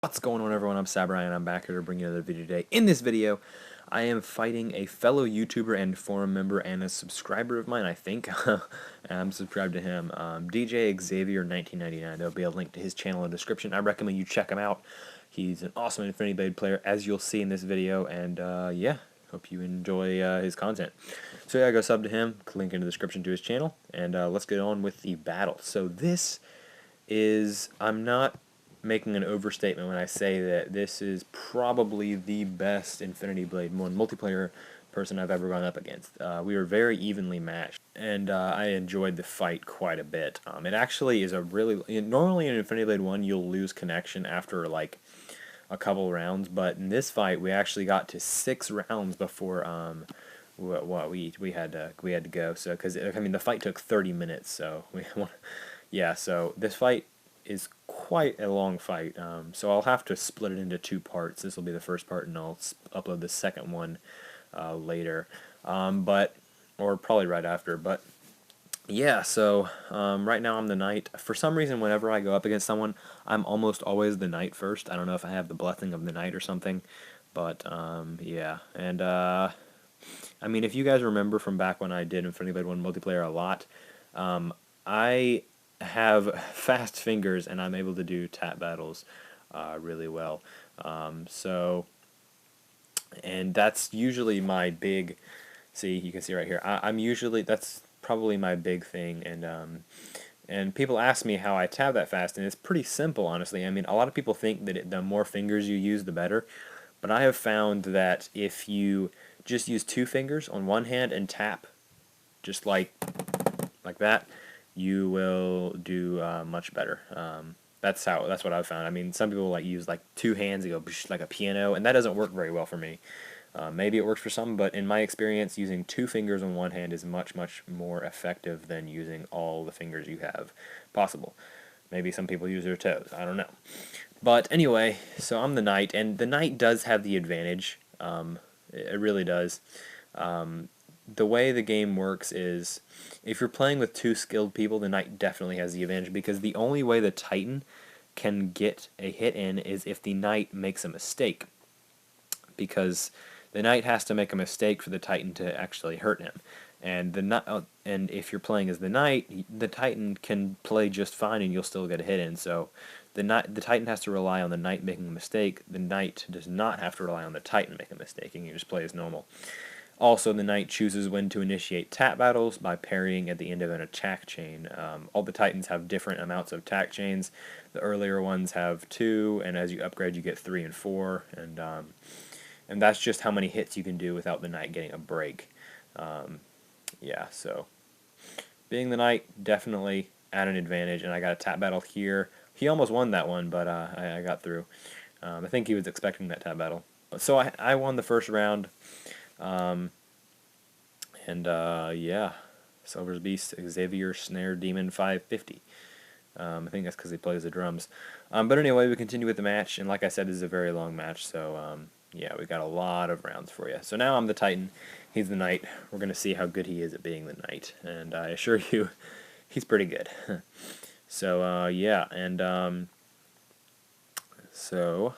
What's going on, everyone? I'm Sabrian and I'm back here to bring you another video today. In this video, I am fighting a fellow YouTuber and forum member and a subscriber of mine, I think. I'm subscribed to him, djxavier1999. There'll be a link to his channel in the description. I recommend you check him out. He's an awesome Infinity Blade player, as you'll see in this video, and yeah, hope you enjoy his content. So yeah, go sub to him, link in the description to his channel, and let's get on with the battle. So this is, I'm not making an overstatement when I say that this is probably the best Infinity Blade 1 multiplayer person I've ever gone up against. We were very evenly matched, and I enjoyed the fight quite a bit. It actually is a really... Normally in Infinity Blade 1 you'll lose connection after like a couple rounds, but in this fight we actually got to 6 rounds before we had to go. So because I mean the fight took 30 minutes, so yeah. So this fight is quite a long fight, so I'll have to split it into 2 parts. This will be the first part, and I'll upload the second one later, or probably right after. But yeah, so right now I'm the knight. For some reason, whenever I go up against someone, I'm almost always the knight first. I don't know if I have the blessing of the knight or something, but yeah. And I mean, if you guys remember from back when I did Infinity Blade 1 multiplayer a lot, I have fast fingers and I'm able to do tap battles really well. And that's usually my big, see, you can see right here, I'm usually, that's probably my big thing, and people ask me how I tap that fast, and it's pretty simple, honestly. I mean, a lot of people think that the more fingers you use, the better, but I have found that if you just use 2 fingers on one hand and tap, just like that, you will do much better. That's what I've found. I mean, some people use 2 hands and go like a piano, and that doesn't work very well for me. Maybe it works for some, but in my experience, using 2 fingers on one hand is much more effective than using all the fingers you have possible. Maybe some people use their toes. I don't know. But anyway, so I'm the knight, and the knight does have the advantage. It really does. The way the game works is, if you're playing with 2 skilled people, the knight definitely has the advantage, because the only way the titan can get a hit in is if the knight makes a mistake, because the knight has to make a mistake for the titan to actually hurt him. And and if you're playing as the knight, the titan can play just fine and you'll still get a hit in. So the titan has to rely on the knight making a mistake. The knight does not have to rely on the titan making a mistake, and you just play as normal. Also, the knight chooses when to initiate tap battles by parrying at the end of an attack chain. All the titans have different amounts of attack chains. The earlier ones have 2, and as you upgrade you get 3 and 4, and that's just how many hits you can do without the knight getting a break. Yeah, so being the knight, definitely at an advantage, and I got a tap battle here. He almost won that one, but I got through. I think he was expecting that tap battle. So I won the first round. Yeah, Silversabeast, Xavier Snare Demon 550. I think that's because he plays the drums. But anyway, we continue with the match, and like I said, this is a very long match, so yeah, we got a lot of rounds for you. So now I'm the Titan, he's the Knight. We're going to see how good he is at being the Knight, and I assure you, he's pretty good. So, yeah, and so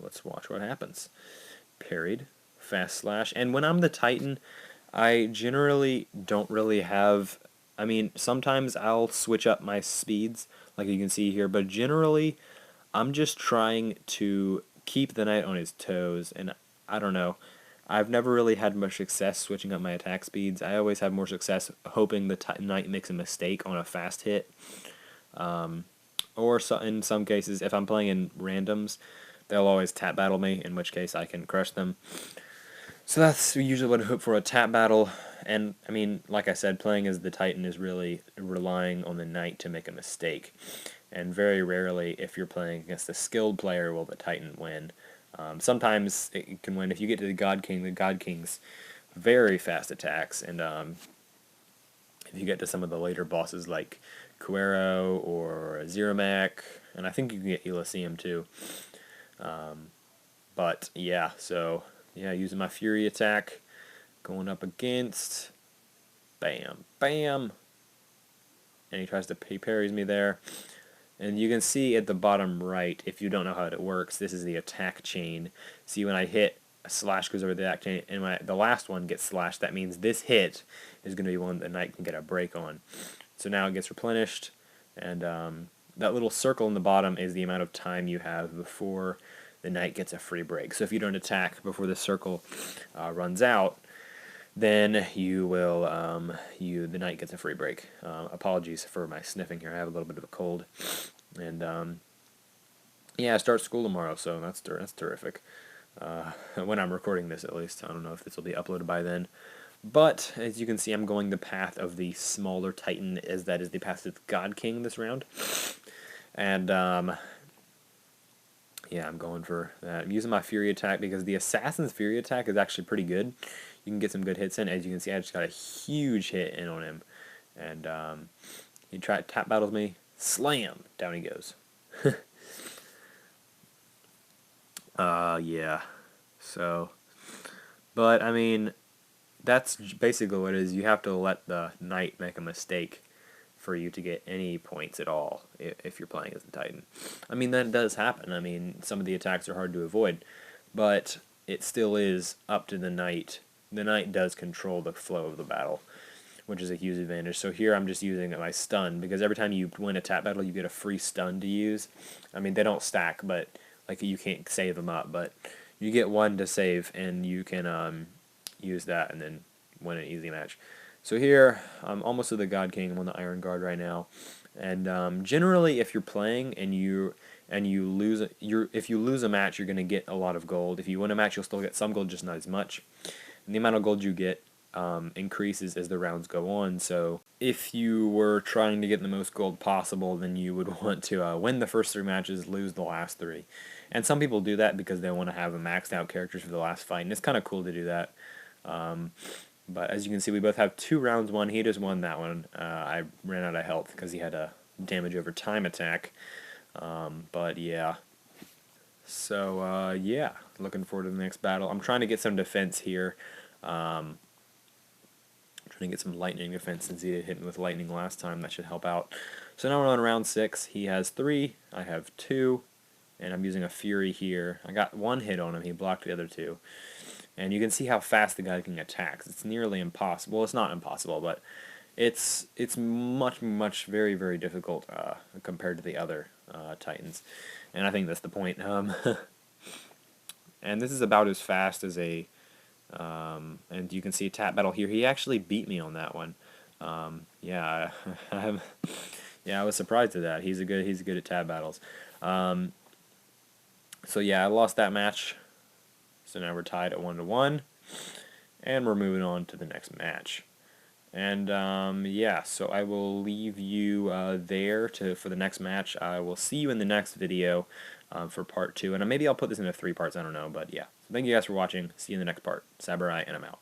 let's watch what happens. Parried, fast slash, and when I'm the Titan, I generally don't really have, I mean, sometimes I'll switch up my speeds, like you can see here, but generally, I'm just trying to keep the knight on his toes, and I don't know, I've never really had much success switching up my attack speeds. I always have more success hoping the knight makes a mistake on a fast hit, or in some cases, if I'm playing in randoms, they'll always tap battle me, in which case I can crush them. So that's usually what I hope for, a tap battle, and I mean, like I said, playing as the Titan is really relying on the knight to make a mistake, and very rarely, if you're playing against a skilled player, will the Titan win. Sometimes it can win if you get to the God King's very fast attacks, and if you get to some of the later bosses like Cuero or Zeromac, and I think you can get Elysium too. But yeah, so yeah, using my Fury attack, going up against, bam, bam, and he parries me there. And you can see at the bottom right, if you don't know how it works, this is the attack chain. See, when I hit, a slash goes over the attack chain, and when the last one gets slashed, that means this hit is going to be one the knight can get a break on. So now it gets replenished, and that little circle in the bottom is the amount of time you have before the knight gets a free break. So if you don't attack before the circle runs out, then you will the knight gets a free break. Apologies for my sniffing here. I have a little bit of a cold, and yeah, I start school tomorrow, so that's terrific. When I'm recording this, at least. I don't know if this will be uploaded by then. But as you can see, I'm going the path of the smaller Titan, as that is the path to the God King this round. And yeah, I'm going for that. I'm using my Fury attack because the Assassin's Fury attack is actually pretty good. You can get some good hits in. As you can see, I just got a huge hit in on him. And he tap battles me. Slam! Down he goes. Yeah. So, but, I mean, that's basically what it is. You have to let the knight make a mistake for you to get any points at all if you're playing as a Titan. I mean, that does happen. I mean, some of the attacks are hard to avoid, but it still is up to the knight. The knight does control the flow of the battle, which is a huge advantage. So here I'm just using my stun, because every time you win a tap battle, you get a free stun to use. I mean, they don't stack, but like you can't save them up, but you get one to save, and you can use that and then win an easy match. So here, I'm almost to the God King. I'm on the Iron Guard right now, and generally, if you're playing and you lose, if you lose a match, you're going to get a lot of gold. If you win a match, you'll still get some gold, just not as much. And the amount of gold you get increases as the rounds go on. So if you were trying to get the most gold possible, then you would want to win the first 3 matches, lose the last 3. And some people do that because they want to have a maxed out characters for the last fight, and it's kind of cool to do that. But as you can see, we both have 2 rounds won. He just won that one. I ran out of health because he had a damage over time attack. But yeah. So yeah, looking forward to the next battle. I'm trying to get some defense here. Trying to get some lightning defense since he hit me with lightning last time. That should help out. So now we're on round 6. He has 3. I have 2. And I'm using a Fury here. I got 1 hit on him. He blocked the other 2. And you can see how fast the guy can attack. It's nearly impossible. Well, it's not impossible, but it's much very, very difficult compared to the other Titans. And I think that's the point. And this is about as fast as a... and you can see tap battle here. He actually beat me on that one. Yeah, yeah, I was surprised at that. He's good at tab battles. So yeah, I lost that match. So now we're tied at 1-1, and we're moving on to the next match. And yeah, so I will leave you there for the next match. I will see you in the next video for part 2, and maybe I'll put this into 3 parts. I don't know, but yeah. So thank you guys for watching. See you in the next part. Saburai, and I'm out.